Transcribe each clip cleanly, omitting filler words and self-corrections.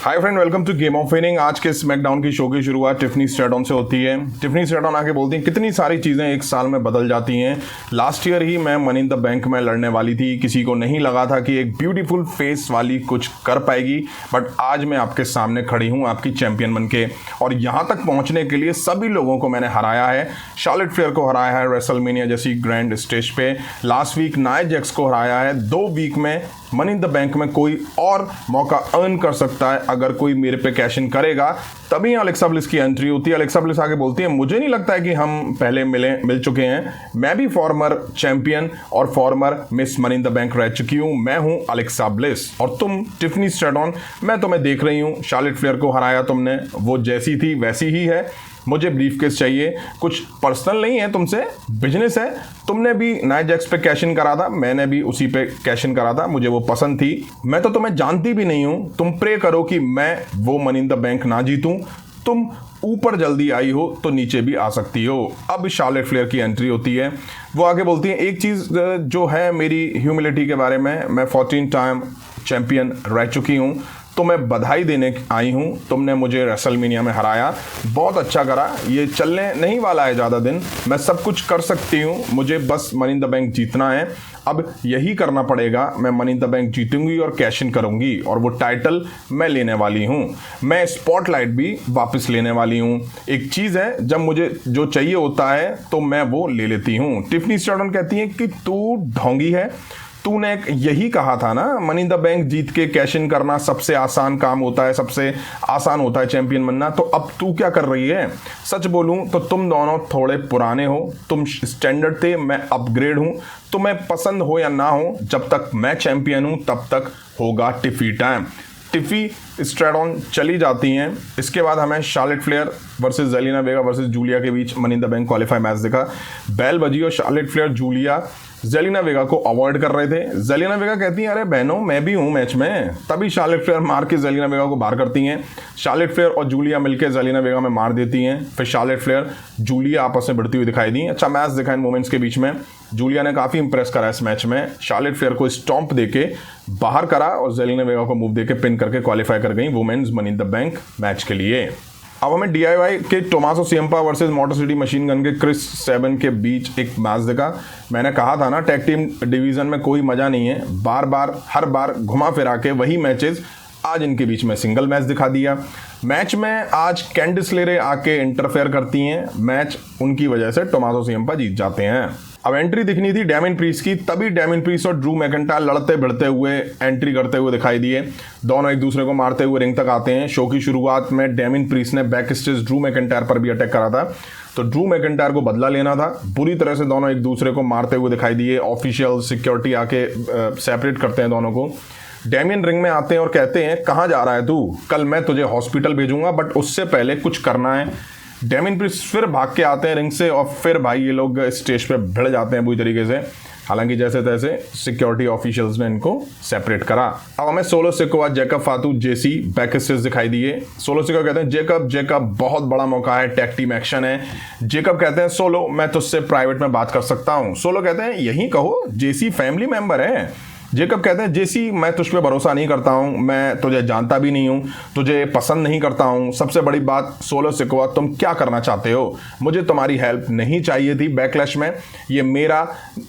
Hi friend, welcome to game of winning. आज के SmackDown की शो की शुरुआत टिफनी स्ट्रैटन से होती है। टिफनी स्ट्रैटन आके बोलती हैं कितनी सारी चीज़ें एक साल में बदल जाती हैं। लास्ट ईयर ही मैं मनी इन द बैंक में लड़ने वाली थी, किसी को नहीं लगा था कि एक ब्यूटीफुल फेस वाली कुछ कर पाएगी, बट आज मैं आपके सामने खड़ी हूँ आपकी चैंपियन बन के। और यहाँ तक पहुँचने के लिए सभी लोगों को मैंने हराया है। शार्लेट फ्लेयर को हराया है रेसलमेनिया जैसी ग्रैंड स्टेज पे, लास्ट वीक नाया जैक्स को हराया है। 2 वीक में मनी इन द बैंक में कोई और मौका अर्न कर सकता है अगर कोई मेरे पे कैश इन करेगा, तभी अलेक्सा ब्लिस की एंट्री होती है। अलेक्सा ब्लिस आगे बोलती है मुझे नहीं लगता है कि हम पहले मिल चुके हैं, मैं भी फॉर्मर चैंपियन और farmer miss money in the bank रह चुकी हूँ। मैं हूँ अलेक्सा ब्लिस और तुम टिफनी स्ट्रैटन। मैं तुम्हें देख रही हूँ, शार्लेट फ्लेयर को हराया तुमने, वो जैसी थी वैसी ही है। मुझे ब्रीफकेस चाहिए, कुछ पर्सनल नहीं है तुमसे, बिजनेस है। तुमने भी नाया जैक्स पे कैश इन करा था, मैंने भी उसी पे कैश इन करा था, मुझे वो पसंद थी। मैं तो तुम्हें जानती भी नहीं हूँ, तुम प्रे करो कि मैं वो मनी इन द बैंक ना जीतूं। तुम ऊपर जल्दी आई हो तो नीचे भी आ सकती हो। अब शार्लेट फ्लेयर की एंट्री होती है। वो आगे बोलती है एक चीज़ जो है मेरी ह्यूमिलिटी के बारे में, मैं 14 टाइम चैंपियन रह चुकी हूँ, तो मैं बधाई देने आई हूँ। तुमने मुझे रेसलमेनिया में हराया, बहुत अच्छा करा। ये चलने नहीं वाला है ज़्यादा दिन, मैं सब कुछ कर सकती हूँ, मुझे बस मनी इन द बैंक जीतना है। अब यही करना पड़ेगा, मैं मनी इन द बैंक जीतूंगी और कैश इन करूंगी और वो टाइटल मैं लेने वाली हूँ। मैं स्पॉटलाइट भी वापस लेने वाली हूँ। एक चीज़ है, जब मुझे जो चाहिए होता है तो मैं वो ले लेती हूँ। टिफनी स्ट्रैटन कहती है कि तू ढोंगी है, तूने यही कहा था ना मनी इन द बैंक जीत के कैश इन करना सबसे आसान काम होता है, सबसे आसान होता है चैंपियन बनना। तो अब तू क्या कर रही है? सच बोलूं तो तुम दोनों थोड़े पुराने हो, तुम स्टैंडर्ड थे, मैं अपग्रेड हूं। तुम्हें पसंद हो या ना हो, जब तक मैं चैंपियन हूं तब तक होगा टिफी टाइम। टिफी स्ट्रैटन चली जाती हैं। इसके बाद हमें Charlotte Flair versus Zelina Vega versus Julia के बीच money in the bank qualify match दिखा। बेल बजी और Charlotte Flair Julia Zelina Vega को अवॉइड कर रहे थे। जेलिना वेगा कहती हैं अरे बहनों मैं भी हूँ मैच में, तभी शार्लेट फ्लेयर मार के जेलिना वेगा को बाहर करती हैं। शार्लेट फ्लेयर और जूलिया मिलकर जेलिना वेगा में मार देती हैं। फिर शार्लेट फ्लेयर जूलिया आपस में भिड़ती हुई दिखाई दी। अच्छा मैच दिखा इन मोमेंट्स के बीच में। जूलिया ने काफ़ी इंप्रेस करा इस मैच में, शार्लेट फ्लेयर को स्टॉम्प देके बाहर करा और जेलिना वेगा को मूव देके पिन करके क्वालिफाई कर गई women's money in the bank match के लिए। अब हमें DIY के Tommaso Ciampa versus motor city machine gun के क्रिस सेवन के बीच एक मैच दिखा। मैंने कहा था ना टैग टीम डिवीज़न में कोई मज़ा नहीं है, बार बार हर बार घुमा फिरा के वही मैचेस। आज इनके बीच में सिंगल मैच दिखा दिया। मैच में आज कैंडिस लेरे आके इंटरफेयर करती हैं, मैच उनकी वजह से टोमासो सिएम्पा जीत जाते हैं। अब एंट्री दिखनी थी डैमिन प्रीस्ट की, तभी डैमिन प्रीस्ट और ड्रू मैकिंटायर लड़ते भिड़ते हुए एंट्री करते हुए दिखाई दिए। दोनों एक दूसरे को मारते हुए रिंग तक आते हैं। शो की शुरुआत में डैमिन प्रीस्ट ने बैक स्टेज ड्रू मैकिंटायर पर भी अटैक करा था, तो ड्रू मैकिंटायर को बदला लेना था। बुरी तरह से दोनों एक दूसरे को मारते हुए दिखाई दिए। ऑफिशियल सिक्योरिटी आके सेपरेट करते हैं दोनों को। डैमियन रिंग में आते हैं और कहते हैं कहाँ जा रहा है तू, कल मैं तुझे हॉस्पिटल भेजूंगा, बट उससे पहले कुछ करना है। डैमियन प्रीस्ट फिर भाग के आते हैं रिंग से और फिर भाई ये लोग स्टेज पे भिड़ जाते हैं बुरी तरीके से। हालांकि जैसे तैसे सिक्योरिटी ऑफिशियल्स ने इनको सेपरेट करा। अब हमें सोलो सिकोआ, जैकब फातू, जेसी बैक स्टेज दिखाई दिए। सोलो सिकोआ कहते हैं जेकब बहुत बड़ा मौका है, टैग टीम एक्शन है। जेकब कहते हैं सोलो मैं तुझसे प्राइवेट में बात कर सकता हूँ। सोलो कहते हैं यही कहो, जेसी फैमिली मेंबर है। जेकब कहते हैं जेसी मैं तुझ पे भरोसा नहीं करता हूँ, मैं तुझे जानता भी नहीं हूँ, तुझे पसंद नहीं करता हूँ। सबसे बड़ी बात सोलो सिकोआ, तुम क्या करना चाहते हो? मुझे तुम्हारी हेल्प नहीं चाहिए थी बैकलैश में, ये मेरा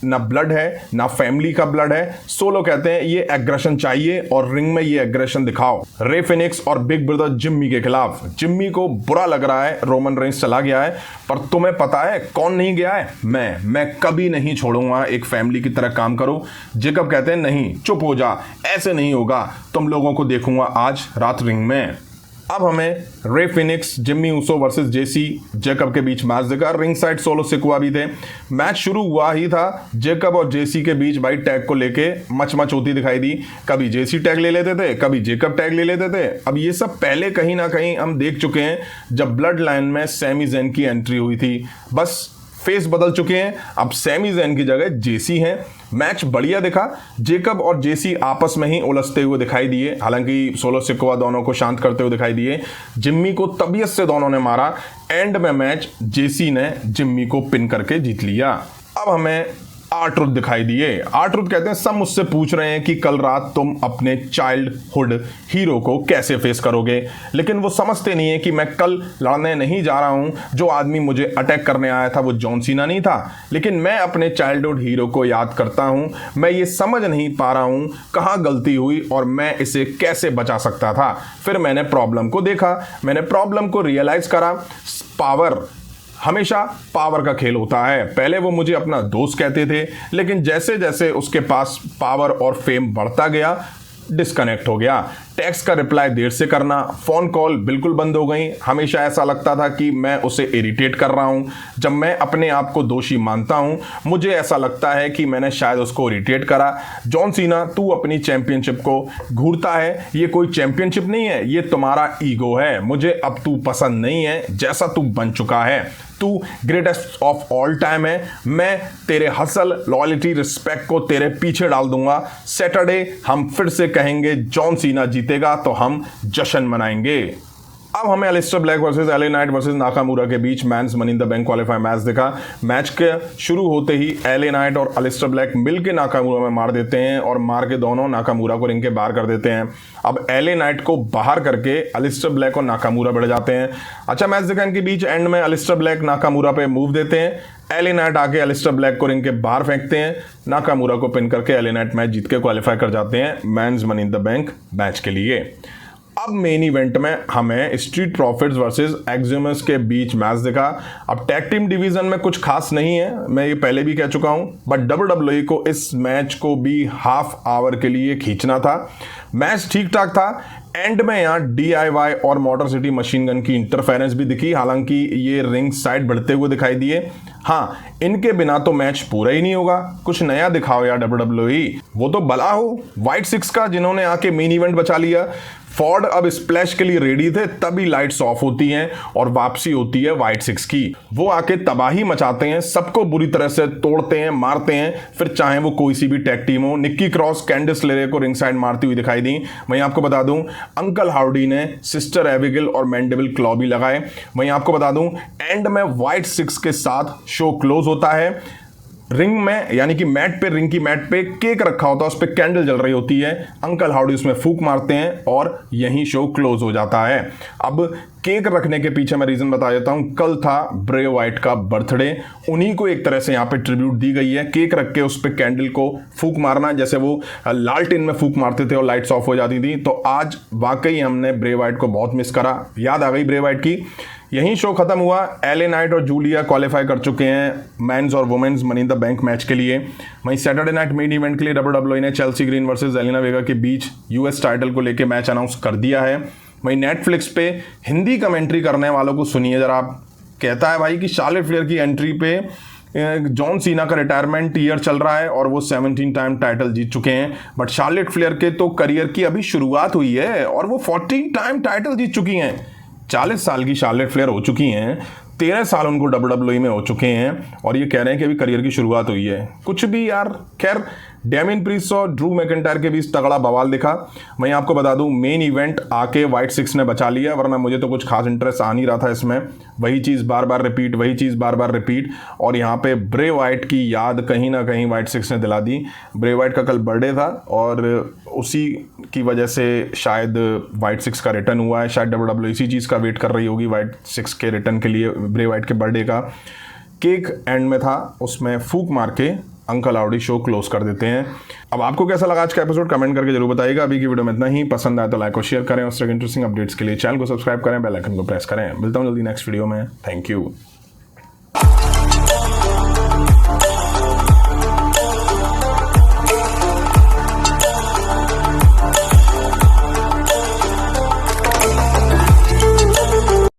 ना ब्लड है ना फैमिली का ब्लड है। सोलो कहते हैं ये एग्रेशन चाहिए और रिंग में ये एग्रेशन दिखाओ रे फिनिक्स और बिग ब्रदर जिम्मी के खिलाफ। जिम्मी को बुरा लग रहा है रोमन रेंस चला गया है, पर तुम्हें पता है कौन नहीं गया है? मैं कभी नहीं छोड़ूंगा, एक फैमिली की तरह काम करो। जेकब कहते हैं नहीं, चुप हो जा, ऐसे नहीं होगा, तुम लोगों को देखूंगा आज रात रिंग में। अब हमें Rey Fenix, Jimmy Uso versus Jesse Jacob के बीच मैच दिखा। रिंग साइड सोलो सिकोआ भी थे। मैच शुरू हुआ ही था, जेकब और जेसी के बीच भाई टैग को लेके मच होती दिखाई दी। कभी जेसी टैग ले लेते थे, कभी जेकब टैग ले लेते थे। अब ये सब पहले कहीं ना कहीं हम देख चुके हैं, जब ब्लड लाइन में सैमी ज़ेन की एंट्री हुई थी। बस फेस बदल चुके हैं, अब सैमी ज़ेन की जगह जेसी हैं। मैच बढ़िया दिखा, जेकब और जेसी आपस में ही उलझते हुए दिखाई दिए, हालांकि सोलो सिकोआ दोनों को शांत करते हुए दिखाई दिए। जिम्मी को तबीयत से दोनों ने मारा। एंड में मैच जेसी ने जिम्मी को पिन करके जीत लिया। अब हमें आर्ट्रुथ दिखाई दिए। आर्ट्रुथ कहते हैं सब मुझसे पूछ रहे हैं कि कल रात तुम अपने चाइल्डहुड हीरो को कैसे फेस करोगे, लेकिन वो समझते नहीं है कि मैं कल लड़ने नहीं जा रहा हूं। जो आदमी मुझे अटैक करने आया था वो जॉन सीना नहीं था, लेकिन मैं अपने चाइल्डहुड हीरो को याद करता हूं। मैं ये समझ नहीं पा रहा हूं कहां गलती हुई और मैं इसे कैसे बचा सकता था। फिर मैंने प्रॉब्लम को देखा, मैंने प्रॉब्लम को रियलाइज करा। पावर हमेशा पावर का खेल होता है। पहले वो मुझे अपना दोस्त कहते थे, लेकिन जैसे जैसे उसके पास पावर और फेम बढ़ता गया, डिस्कनेक्ट हो गया। टेक्स्ट का रिप्लाई देर से करना, फोन कॉल बिल्कुल बंद हो गई। हमेशा ऐसा लगता था कि मैं उसे इरिटेट कर रहा हूं। जब मैं अपने आप को दोषी मानता हूं, मुझे ऐसा लगता है कि मैंने शायद उसको इरिटेट करा। जॉन सीना, तू अपनी चैंपियनशिप को घूरता है, ये कोई चैंपियनशिप नहीं है, ये तुम्हारा ईगो है। मुझे अब तू पसंद नहीं है जैसा तू बन चुका है। तू ग्रेटेस्ट ऑफ ऑल टाइम है। मैं तेरे हसल, लॉयल्टी, रिस्पेक्ट को तेरे पीछे डाल दूंगा। सैटरडे हम फिर से कहेंगे जॉन सीना जीतेगा तो हम जश्न मनाएंगे। अब हमें Aleister Black versus LA Knight versus Nakamura के बीच men's money in the bank qualify match दिखा। मैच के शुरू होते ही एले नाइट और अलिस्टर ब्लैक मिलकर नाकामुरा में मार देते हैं और मार के दोनों नाकामुरा को रिंग के बाहर कर देते हैं। अब एले नाइट को बाहर करके अलिस्टर ब्लैक और नाकामुरा बढ़ जाते हैं। अच्छा मैच दिखा इनके बीच। एंड में अलिस्टर ब्लैक नाकामुरा पे मूव देते हैं। एले नाइट आके अलिस्टर ब्लैक को रिंग के बाहर फेंकते हैं। नाकामुरा को पिन करके एले नाइट मैच जीत के क्वालिफाई कर जाते हैं men's money in the bank match के लिए। अब मेन इवेंट में हमें स्ट्रीट प्रॉफिट्स वर्सेस एक्जिमस के बीच मैच दिखा। अब टैग टीम डिवीजन में कुछ खास नहीं है, मैं ये पहले भी कह चुका हूं, बट WWE को इस मैच को भी हाफ आवर के लिए खींचना था। मैच ठीक ठाक था। एंड में यहाँ DIY और मोटर सिटी मशीन गन की इंटरफेरेंस भी दिखी, हालांकि ये रिंग साइड बढ़ते हुए दिखाई दिए। हाँ, इनके बिना तो मैच पूरा ही नहीं होगा। कुछ नया दिखाओ यार WWE। वो तो भला हो व्हाइट सिक्स का, जिन्होंने आके मेन इवेंट बचा लिया। फॉर्ड अब स्प्लैश के लिए रेडी थे, तभी लाइट्स ऑफ होती हैं और वापसी होती है व्हाइट सिक्स की। वो आके तबाही मचाते हैं, सबको बुरी तरह से तोड़ते हैं, मारते हैं, फिर चाहे वो कोई सी भी टैग टीम हो। निक्की क्रॉस कैंडिस लेरे को रिंग साइड मारती हुई दिखाई दी। वहीं आपको बता दूं अंकल हार्डी ने सिस्टर एबिगेल और मैंडेविल क्लॉ भी लगाए। वहीं आपको बता दूं एंड में व्हाइट सिक्स के साथ शो क्लोज होता है। रिंग में यानी कि मैट पे, रिंग की मैट पे केक रखा होता है, उस पे कैंडल जल रही होती है। अंकल हार्डी उसमें फूंक मारते हैं और यही शो क्लोज हो जाता है। अब केक रखने के पीछे मैं रीजन बता देता हूं। कल था ब्रे वाइट का बर्थडे, उन्हीं को एक तरह से यहाँ पे ट्रिब्यूट दी गई है। केक रख के उस पे कैंडल को फूंक मारना, जैसे वो लालटेन में फूंक मारते थे और लाइट्स ऑफ हो जाती थी। तो आज वाकई हमने ब्रे वाइट को बहुत मिस करा, याद आ गई ब्रे वाइट की। यहीं शो खत्म हुआ। एले नाइट और जूलिया क्वालिफाई कर चुके हैं मेंस और women's money in the bank match के लिए। वहीं सैटरडे नाइट मेन इवेंट के लिए WWE ने चेल्सी ग्रीन वर्सेस जेलिना वेगा के बीच US टाइटल को लेके मैच अनाउंस कर दिया है। वहीं नेटफ्लिक्स पे हिंदी कमेंट्री करने वालों को सुनिए जरा। कहता है भाई कि शार्लेट फ्लेयर की एंट्री पे जॉन सीना का रिटायरमेंट ईयर चल रहा है और वो 17 टाइम टाइटल जीत चुके हैं, बट शार्लेट फ्लेयर के तो करियर की अभी शुरुआत हुई है और वो 40 टाइम टाइटल जीत चुकी हैं। 40 साल की शार्लेट फ्लेयर हो चुकी हैं, 13 साल उनको WWE में हो चुके हैं और ये कह रहे हैं कि अभी करियर की शुरुआत हुई है। कुछ भी यार। खैर, डेमिन प्रीस्ट और ड्रू मैकिंटायर के बीच तगड़ा बवाल दिखा। वहीं आपको बता दूं मेन इवेंट आके व्हाइट सिक्स ने बचा लिया, वरना मुझे तो कुछ खास इंटरेस्ट आ नहीं रहा था इसमें। वही चीज़ बार बार रिपीट, वही चीज़ बार बार रिपीट। और यहाँ पे ब्रे वाइट की याद कहीं ना कहीं व्हाइट सिक्स ने दिला दी। ब्रे वाइट का कल बर्थडे था और उसी की वजह से शायद व्हाइट सिक्स का रिटर्न हुआ है। शायद WWE इसी चीज़ का वेट कर रही होगी व्हाइट सिक्स के रिटर्न के लिए, ब्रे वाइट के बर्थडे का। केक एंड में था, उसमें फूंक मार के अंकल हार्डी शो क्लोज कर देते हैं। अब आपको कैसा लगा आज का एपिसोड कमेंट करके जरूर बताइएगा। अभी की वीडियो में इतना ही। पसंद आए तो लाइक और शेयर करें। उस तरह इंटरेस्टिंग अपडेट्स के लिए चैनल को सब्सक्राइब करें, बेल आइकन को प्रेस करें। मिलता हूं जल्दी नेक्स्ट वीडियो में। Thank you.